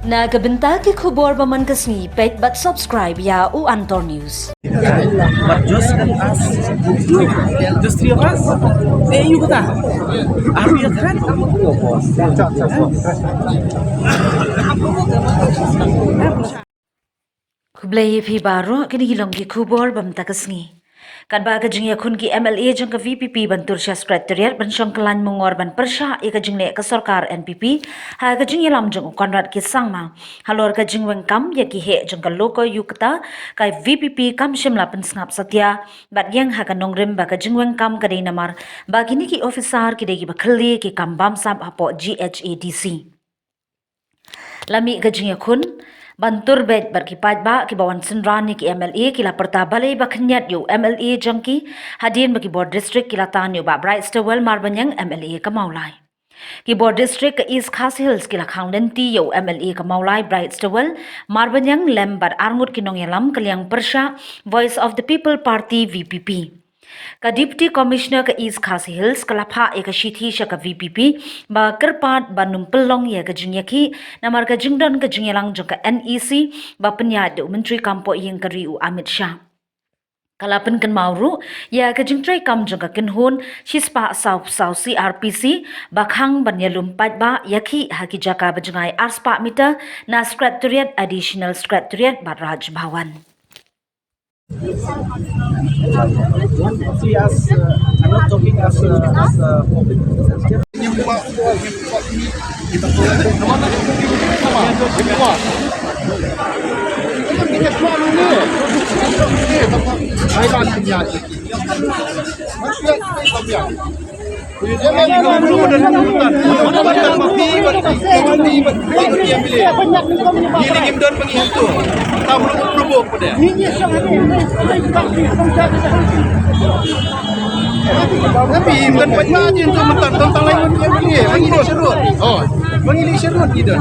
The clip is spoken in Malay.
Nagabenta ke kubor baman kasni pet but subscribe ya u Antor News. But just us, just three of us. There you go. Are we a threat? Kublai phi baro kini hilong ki kubor bam takasni. Kan ba kajing ya kun ki MLA jang ka VPP bantur sya sekretariat ban syangkalan mengor ban persya ya kajing le ka sarkar NPP ha kajing ya lam jang konrad ki sangma halor kajing weng kam ya ki he jang ka loko yukta kai VPP kam shimla pen sngap satya bat yang ha ka nongrim ba kajing weng kam kadai namar ba kini ki officer ki degi ba khli ki kam bam sab apo GHADC lami kajing ya kun bantur bed berkipat ba ki bawan senrani ki MLA kila perta balai ba khynniat yo MLA jangki hadin bagi board district kila tan yo ba Brightstarwel marbanyang MLA ka maulai ki board district ka East Khas Hills kila khanglen ti yo MLA ka maulai Brightstarwel marbanyang lembar arngut kinong yalam kaliang persya Voice of the People Party VPP ka Deputy Commissioner ka East Khas Hills kalapha eka shithi sha ka VPP ba kerpat ba numpelong ya ka jingyaki namar ka jingdon ka jingyalang jong ka NEC ba penyad Menteri Kampo yang kari u Amit Shah kalapan kan mauru ya ka jingtrai kam jong ka kinhun shispa sau CRPC bakhang ban yalumpat ba yaki haki jaka bajengai arspa mita na secretariat additional secretariat ba Raj Bhawan. See us, I'm not talking as a public. Tapi bukan pajak untuk mentan tentang lain bagi serut. Oh, bagi serut gitu.